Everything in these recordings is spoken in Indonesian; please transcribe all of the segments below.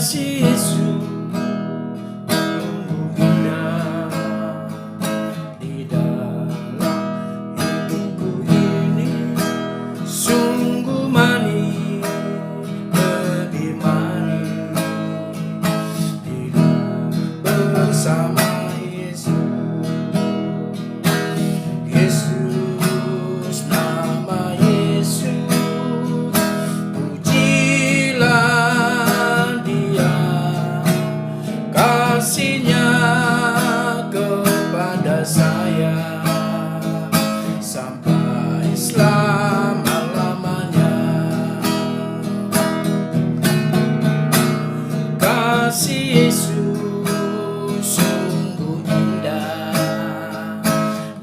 kasih Yesus sungguh indah di dalam hidupku ini, sungguh manis, lebih manis hidup bersama Yesus. Yesus, nama Yesus, pujilah Dia, kasih-Nya kepada saya sampai selama-lamanya. Kasih Yesus sungguh indah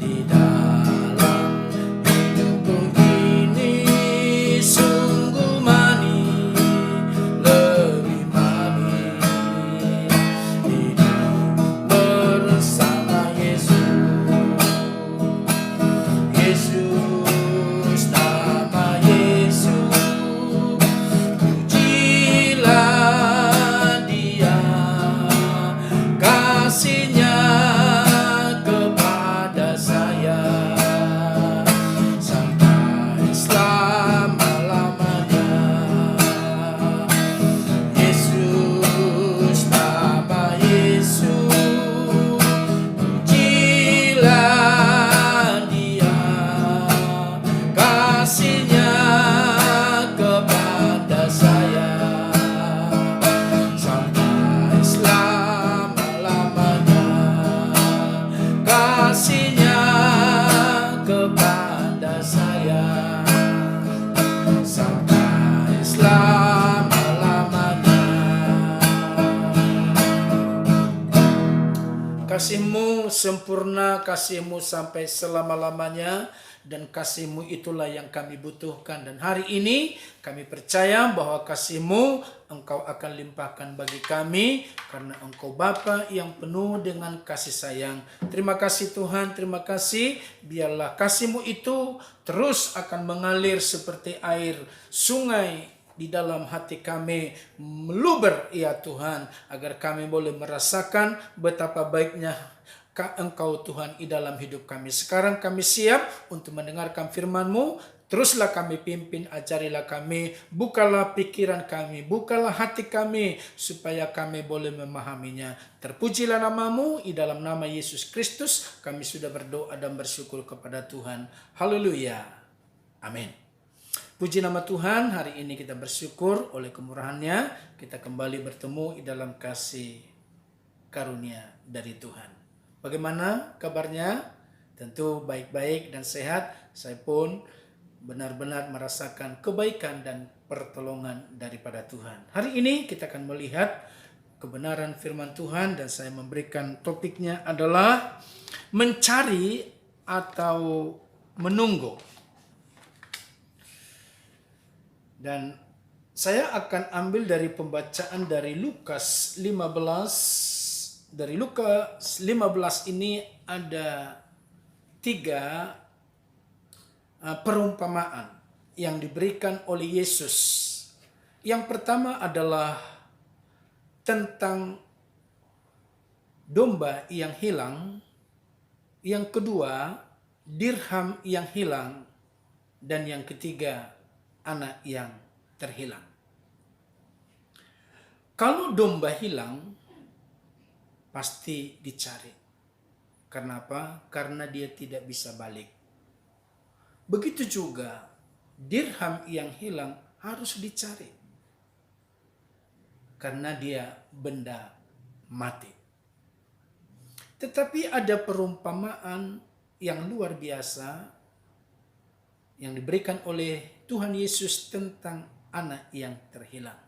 di dalam hidupku ini, sungguh manis, lebih manis hidup bersama Yesus. Yesus, nama Yesus, pujilah Dia, kasih-Nya kepada saya sampai selama-lamanya. Yesus, nama Yesus, pujilah Dia, kasih-Nya kepada saya sampai selama-lamanya. Kasih-Nya kepada saya sampai selama-lamanya. Kasih-Mu sempurna, kasih-Mu sampai selama-lamanya, dan kasih-Mu itulah yang kami butuhkan. Dan hari ini kami percaya bahwa kasih-Mu Engkau akan limpahkan bagi kami, karena Engkau Bapa yang penuh dengan kasih sayang. Terima kasih Tuhan, terima kasih. Biarlah kasih-Mu itu terus akan mengalir seperti air sungai di dalam hati kami, meluber ya Tuhan, agar kami boleh merasakan betapa baiknya Engkau Tuhan di dalam hidup kami. Sekarang kami siap untuk mendengarkan firman-Mu. Teruslah kami pimpin, ajarilah kami, bukalah pikiran kami, bukalah hati kami, supaya kami boleh memahaminya. Terpujilah nama-Mu, di dalam nama Yesus Kristus kami sudah berdoa dan bersyukur kepada Tuhan. Haleluya. Amin. Puji nama Tuhan, hari ini kita bersyukur oleh kemurahan-Nya, kita kembali bertemu di dalam kasih karunia dari Tuhan. Bagaimana kabarnya? Tentu baik-baik dan sehat. Saya pun benar-benar merasakan kebaikan dan pertolongan daripada Tuhan. Hari ini kita akan melihat kebenaran firman Tuhan, dan saya memberikan topiknya adalah mencari atau menunggu. Dan saya akan ambil dari pembacaan dari Lukas 15. Dari Lukas 15 ini ada 3 perumpamaan yang diberikan oleh Yesus. Yang pertama adalah tentang domba yang hilang. Yang kedua, dirham yang hilang. Dan yang ketiga, anak yang terhilang. Kalau domba hilang, pasti dicari. Kenapa? Karena dia tidak bisa balik. Begitu juga dirham yang hilang harus dicari, karena dia benda mati. Tetapi ada perumpamaan yang luar biasa yang diberikan oleh Tuhan Yesus tentang anak yang terhilang.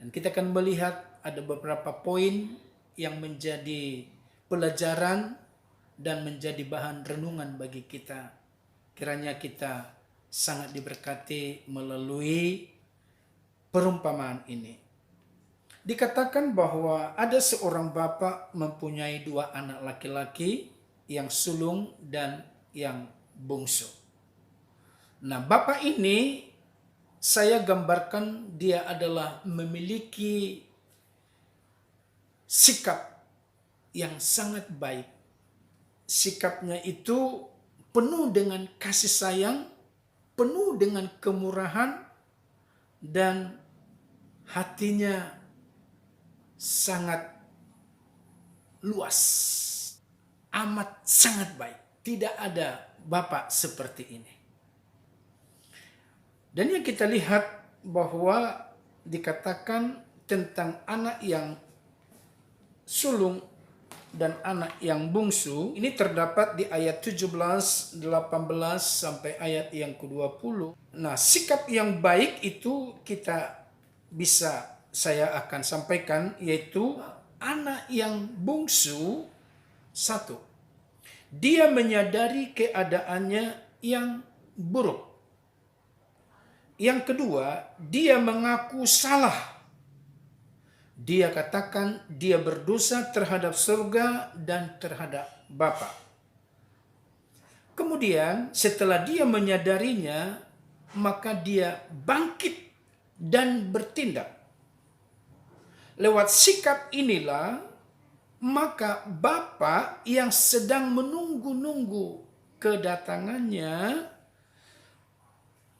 Dan kita akan melihat ada beberapa poin yang menjadi pelajaran dan menjadi bahan renungan bagi kita. Kiranya kita sangat diberkati melalui perumpamaan ini. Dikatakan bahwa ada seorang bapa mempunyai 2 anak laki-laki, yang sulung dan yang bungsu. Nah, bapak ini saya gambarkan dia adalah memiliki sikap yang sangat baik. Sikapnya itu penuh dengan kasih sayang, penuh dengan kemurahan, dan hatinya sangat luas, amat sangat baik. Tidak ada bapak seperti ini. Dan yang kita lihat bahwa dikatakan tentang anak yang sulung dan anak yang bungsu, ini terdapat di ayat 17, 18 sampai ayat yang ke-20. Nah, sikap yang baik itu saya akan sampaikan, yaitu anak yang bungsu, satu, dia menyadari keadaannya yang buruk. Yang kedua, dia mengaku salah. Dia katakan dia berdosa terhadap surga dan terhadap Bapa. Kemudian setelah dia menyadarinya, maka dia bangkit dan bertindak. Lewat sikap inilah, maka Bapa yang sedang menunggu-nunggu kedatangannya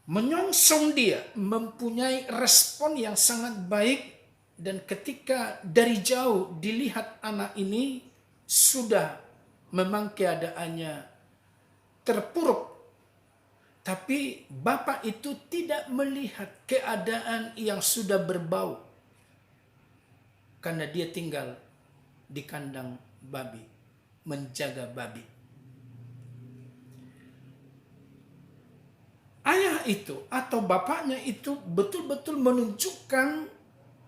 menyongsong dia, mempunyai respon yang sangat baik. Dan ketika dari jauh dilihat anak ini sudah memang keadaannya terpuruk, tapi bapak itu tidak melihat keadaan yang sudah berbau, karena dia tinggal di kandang babi, menjaga babi. Ayah itu atau bapaknya itu betul-betul menunjukkan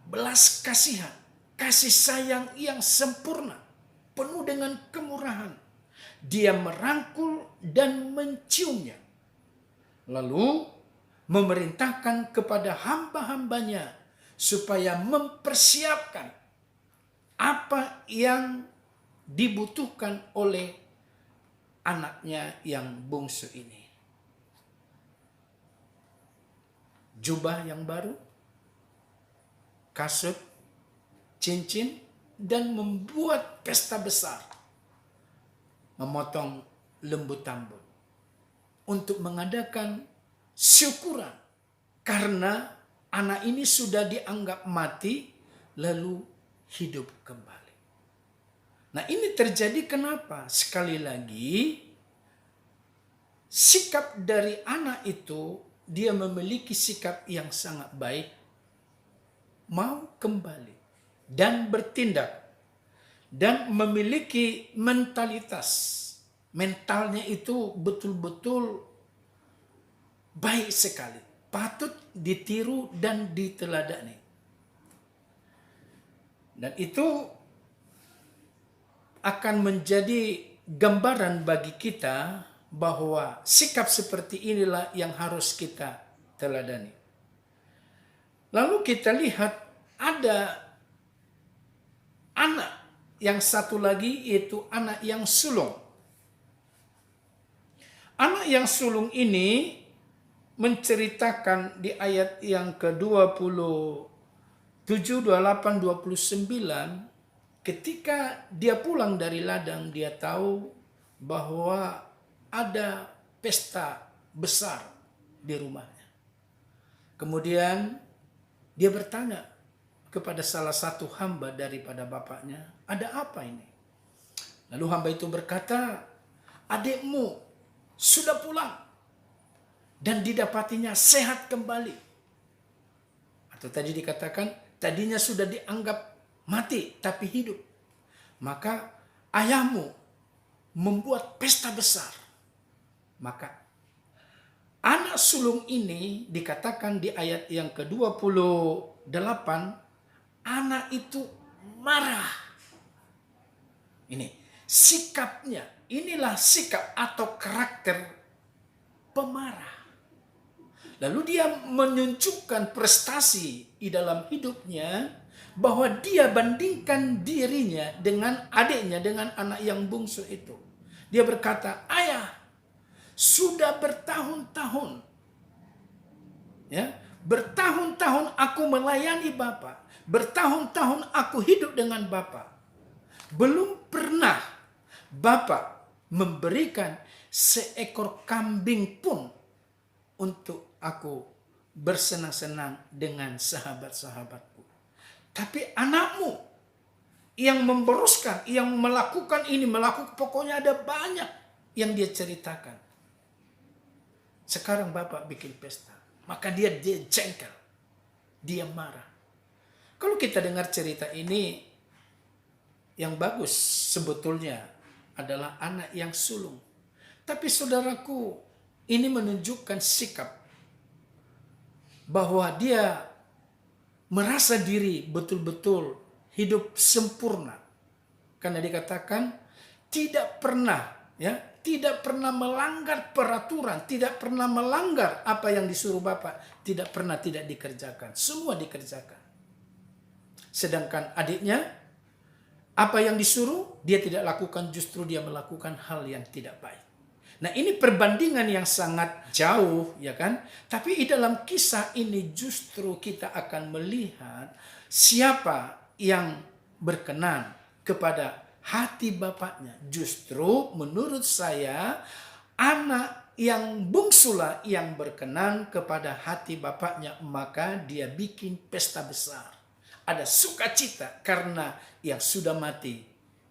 belas kasihan, kasih sayang yang sempurna, penuh dengan kemurahan. Dia merangkul dan menciumnya, lalu memerintahkan kepada hamba-hambanya supaya mempersiapkan apa yang dibutuhkan oleh anaknya yang bungsu ini. Jubah yang baru, kasut, cincin, dan membuat pesta besar. Memotong lembu tambun untuk mengadakan syukuran karena anak ini sudah dianggap mati lalu hidup kembali. Nah, ini terjadi kenapa? Sekali lagi, sikap dari anak itu, dia memiliki sikap yang sangat baik, mau kembali dan bertindak, dan memiliki mentalitas. Mentalnya itu betul-betul baik sekali, patut ditiru dan diteladani. Dan itu akan menjadi gambaran bagi kita bahwa sikap seperti inilah yang harus kita teladani. Lalu kita lihat ada anak yang satu lagi, yaitu anak yang sulung. Anak yang sulung ini menceritakan di ayat yang ke-27, 28, 29, ketika dia pulang dari ladang, dia tahu bahwa ada pesta besar di rumahnya. Kemudian dia bertanya kepada salah satu hamba daripada bapaknya, ada apa ini? Lalu hamba itu berkata, adikmu sudah pulang dan didapatinya sehat kembali. Atau tadi dikatakan, tadinya sudah dianggap mati tapi hidup. Maka ayahmu membuat pesta besar. Maka anak sulung ini dikatakan di ayat yang ke-28, anak itu marah. Ini sikapnya, inilah sikap atau karakter pemarah. Lalu dia menunjukkan prestasi di dalam hidupnya, bahwa dia bandingkan dirinya dengan adiknya, dengan anak yang bungsu itu. Dia berkata, ayah, sudah bertahun-tahun, ya, bertahun-tahun aku melayani Bapa, bertahun-tahun aku hidup dengan Bapa. Belum pernah Bapak memberikan seekor kambing pun untuk aku bersenang-senang dengan sahabat-sahabatku. Tapi anakmu yang memberuskan, yang melakukan ini, pokoknya ada banyak yang dia ceritakan. Sekarang Bapak bikin pesta, maka dia jengkel, dia marah. Kalau kita dengar cerita ini, yang bagus sebetulnya adalah anak yang sulung. Tapi saudaraku, ini menunjukkan sikap bahwa dia merasa diri betul-betul hidup sempurna. Karena dikatakan tidak pernah melanggar peraturan, tidak pernah melanggar apa yang disuruh Bapak, tidak pernah tidak dikerjakan. Semua dikerjakan. Sedangkan adiknya, apa yang disuruh dia tidak lakukan, justru dia melakukan hal yang tidak baik. Nah, ini perbandingan yang sangat jauh, ya kan? Tapi di dalam kisah ini justru kita akan melihat siapa yang berkenan kepada hati bapaknya. Justru menurut saya anak yang bungsulah yang berkenan kepada hati bapaknya, maka dia bikin pesta besar. Ada sukacita karena yang sudah mati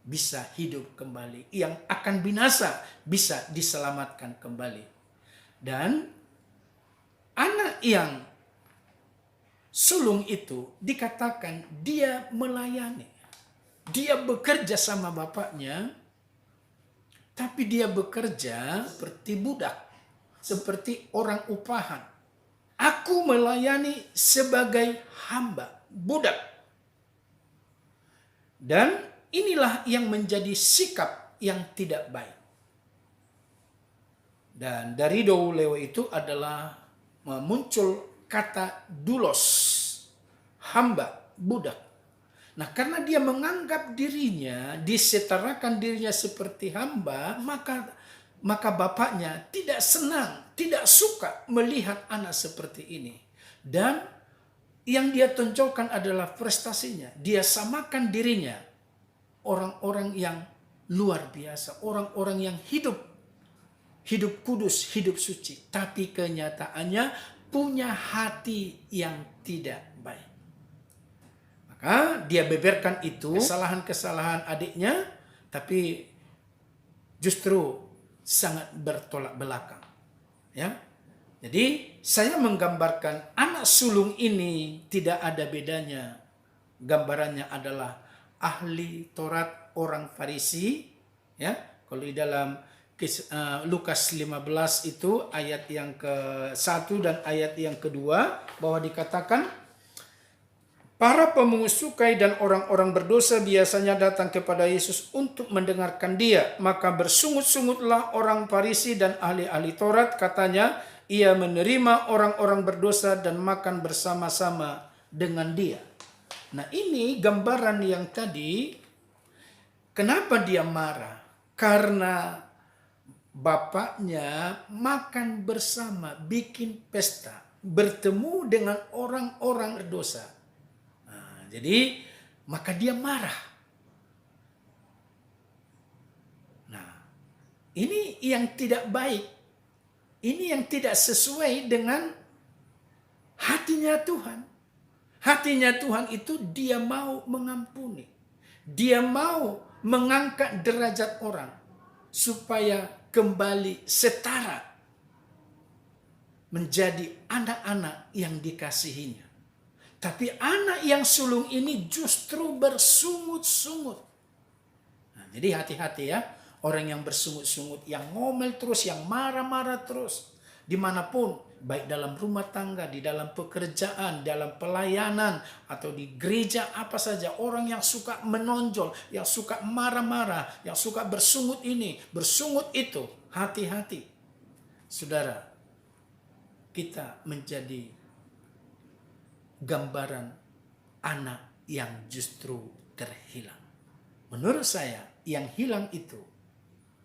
bisa hidup kembali, yang akan binasa bisa diselamatkan kembali. Dan anak yang sulung itu dikatakan dia melayani. Dia bekerja sama bapaknya, tapi dia bekerja seperti budak, seperti orang upahan. Aku melayani sebagai hamba, budak. Dan inilah yang menjadi sikap yang tidak baik. Dan dari Doulewe itu adalah muncul kata doulos, hamba, budak. Nah, karena dia menganggap dirinya, disetarakan dirinya seperti hamba, maka bapaknya tidak senang, tidak suka melihat anak seperti ini. Dan yang dia tonjolkan adalah prestasinya. Dia samakan dirinya orang-orang yang luar biasa, orang-orang yang hidup kudus, hidup suci, tapi kenyataannya punya hati yang tidak baik. Maka dia beberkan itu kesalahan-kesalahan adiknya, tapi justru sangat bertolak belakang. Ya, jadi saya menggambarkan anak sulung ini tidak ada bedanya. Gambarannya adalah ahli Taurat, orang Farisi, ya. Kalau di dalam Lukas 15 itu ayat yang ke-1 dan ayat yang kedua, bahwa dikatakan para pemungut cukai dan orang-orang berdosa biasanya datang kepada Yesus untuk mendengarkan dia. Maka bersungut-sungutlah orang Farisi dan ahli-ahli Taurat, katanya ia menerima orang-orang berdosa dan makan bersama-sama dengan dia. Nah, ini gambaran yang tadi. Kenapa dia marah? Karena bapaknya makan bersama, bikin pesta, bertemu dengan orang-orang berdosa. Nah, jadi maka dia marah. Nah, ini yang tidak baik. Ini yang tidak sesuai dengan hatinya Tuhan. Hatinya Tuhan itu dia mau mengampuni. Dia mau mengangkat derajat orang supaya kembali setara menjadi anak-anak yang dikasihinya. Tapi anak yang sulung ini justru bersungut-sungut. Nah, jadi hati-hati ya, orang yang bersungut-sungut, yang ngomel terus, yang marah-marah terus, dimanapun, baik dalam rumah tangga, di dalam pekerjaan, dalam pelayanan, atau di gereja, apa saja. Orang yang suka menonjol, yang suka marah-marah, yang suka bersungut ini, bersungut itu, hati-hati. Saudara, kita menjadi gambaran anak yang justru terhilang. Menurut saya, yang hilang itu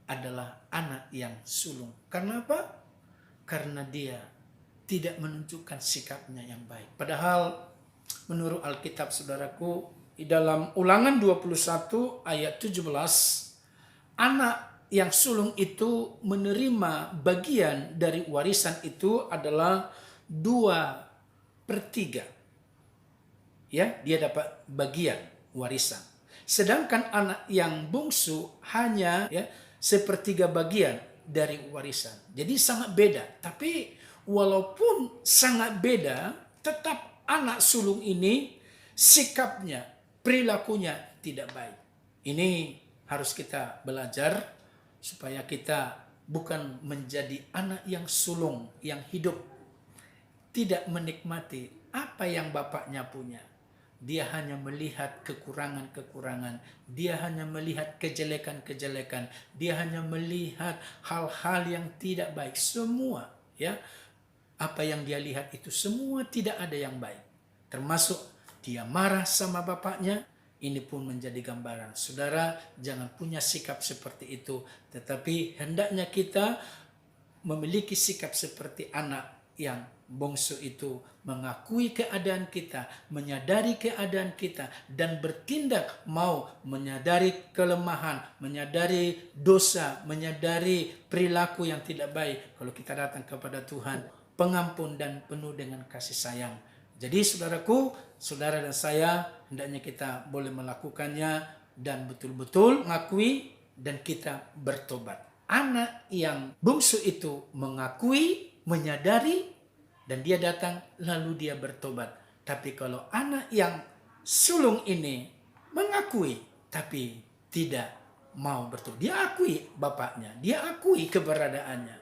adalah anak yang sulung. Karena apa? Karena dia tidak menunjukkan sikapnya yang baik. Padahal menurut Alkitab, saudaraku, Di dalam Ulangan 21 ayat 17, anak yang sulung itu menerima bagian dari warisan itu adalah 2/3. Ya, dia dapat bagian warisan. Sedangkan anak yang bungsu hanya 1/3 bagian dari warisan. Jadi sangat beda. Tapi walaupun sangat beda, tetap anak sulung ini sikapnya, perilakunya tidak baik. Ini harus kita belajar supaya kita bukan menjadi anak yang sulung, yang hidup tidak menikmati apa yang bapaknya punya. Dia hanya melihat kekurangan-kekurangan. Dia hanya melihat kejelekan-kejelekan. Dia hanya melihat hal-hal yang tidak baik. Semua, apa yang dia lihat itu semua tidak ada yang baik. Termasuk dia marah sama bapaknya. Ini pun menjadi gambaran. Saudara, jangan punya sikap seperti itu. Tetapi hendaknya kita memiliki sikap seperti anak yang bungsu itu, mengakui keadaan kita, menyadari keadaan kita, dan bertindak mau menyadari kelemahan, menyadari dosa, menyadari perilaku yang tidak baik. Kalau kita datang kepada Tuhan, pengampun dan penuh dengan kasih sayang. Jadi saudaraku, saudara dan saya, hendaknya kita boleh melakukannya dan betul-betul mengakui dan kita bertobat. Anak yang bungsu itu mengakui, menyadari, dan dia datang lalu dia bertobat. Tapi kalau anak yang sulung ini mengakui tapi tidak mau bertobat, dia akui bapaknya, dia akui keberadaannya,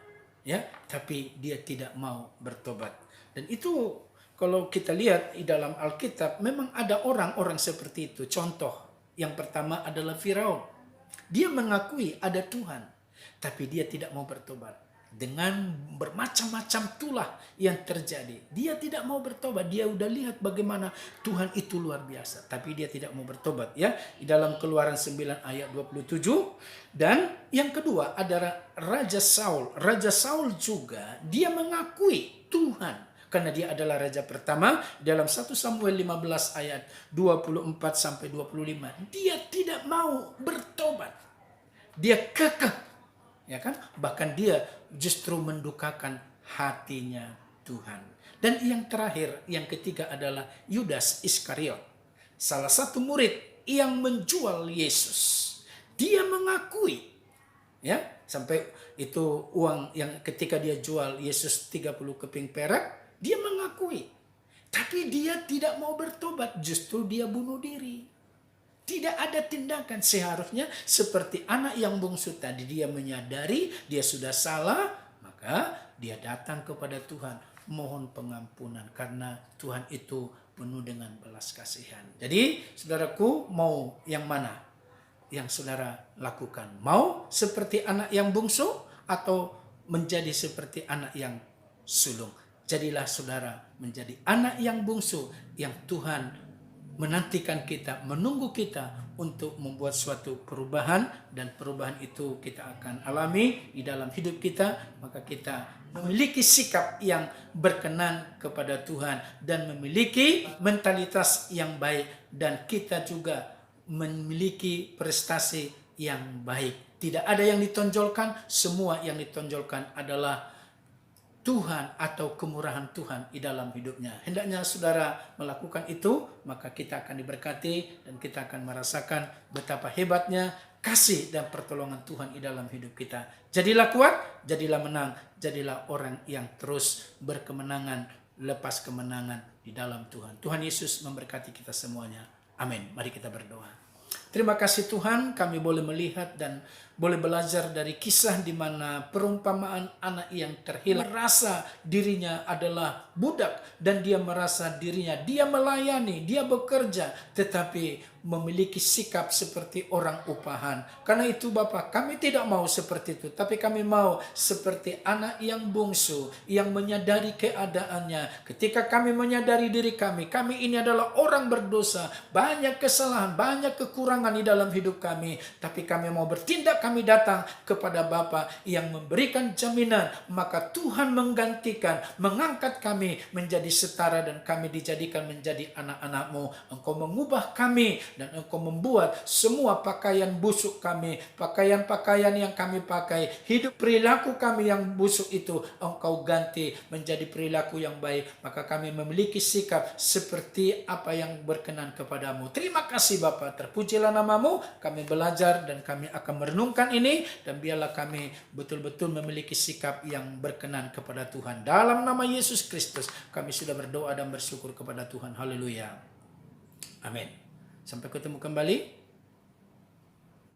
tapi dia tidak mau bertobat. Dan itu kalau kita lihat di dalam Alkitab, memang ada orang-orang seperti itu. Contoh yang pertama adalah Firaun. Dia mengakui ada Tuhan, tapi dia tidak mau bertobat. Dengan bermacam-macam tulah yang terjadi, dia tidak mau bertobat. Dia udah lihat bagaimana Tuhan itu luar biasa, tapi dia tidak mau bertobat. Di dalam Keluaran 9 ayat 27. Dan yang kedua adalah Raja Saul. Raja Saul juga dia mengakui Tuhan, karena dia adalah raja pertama. Dalam 1 Samuel 15 ayat 24 sampai 25, dia tidak mau bertobat. Dia kekeh, bahkan dia justru mendukakan hatinya Tuhan. Dan yang terakhir, yang ketiga adalah Yudas Iskariot, salah satu murid yang menjual Yesus. Dia mengakui, sampai itu uang yang ketika dia jual Yesus 30 keping perak, dia mengakui. Tapi dia tidak mau bertobat, justru dia bunuh diri. Tidak ada tindakan. Seharusnya seperti anak yang bungsu tadi, dia menyadari dia sudah salah, maka dia datang kepada Tuhan, mohon pengampunan, karena Tuhan itu penuh dengan belas kasihan. Jadi saudaraku, mau yang mana yang saudara lakukan? Mau seperti anak yang bungsu atau menjadi seperti anak yang sulung? Jadilah saudara menjadi anak yang bungsu yang Tuhan menantikan kita, menunggu kita untuk membuat suatu perubahan, dan perubahan itu kita akan alami di dalam hidup kita. Maka kita memiliki sikap yang berkenan kepada Tuhan dan memiliki mentalitas yang baik, dan kita juga memiliki prestasi yang baik. Tidak ada yang ditonjolkan, semua yang ditonjolkan adalah Tuhan atau kemurahan Tuhan di dalam hidupnya. Hendaknya saudara melakukan itu, maka kita akan diberkati dan kita akan merasakan betapa hebatnya kasih dan pertolongan Tuhan di dalam hidup kita. Jadilah kuat, jadilah menang, jadilah orang yang terus berkemenangan, lepas kemenangan di dalam Tuhan. Tuhan Yesus memberkati kita semuanya. Amin. Mari kita berdoa. Terima kasih Tuhan, kami boleh melihat dan boleh belajar dari kisah di mana perumpamaan anak yang terhilang merasa dirinya adalah budak, dan dia merasa dirinya, dia melayani, dia bekerja, tetapi memiliki sikap seperti orang upahan. Karena itu Bapa, kami tidak mau seperti itu, tapi kami mau seperti anak yang bungsu, yang menyadari keadaannya. Ketika kami menyadari diri kami ini adalah orang berdosa, banyak kesalahan, banyak kekurangan di dalam hidup kami, tapi kami mau bertindak, kami datang kepada Bapa yang memberikan jaminan, maka Tuhan menggantikan, mengangkat kami menjadi setara dan kami dijadikan menjadi anak-anak-Mu. Engkau mengubah kami dan Engkau membuat semua pakaian busuk kami, pakaian-pakaian yang kami pakai, hidup perilaku kami yang busuk itu Engkau ganti menjadi perilaku yang baik. Maka kami memiliki sikap seperti apa yang berkenan kepadamu. Terima kasih Bapa, terpujilah nama-Mu. Kami belajar dan kami akan merenungkan ini, dan biarlah kami betul-betul memiliki sikap yang berkenan kepada Tuhan. Dalam nama Yesus Kristus kami sudah berdoa dan bersyukur kepada Tuhan. Haleluya. Amin. Sampai ketemu kembali.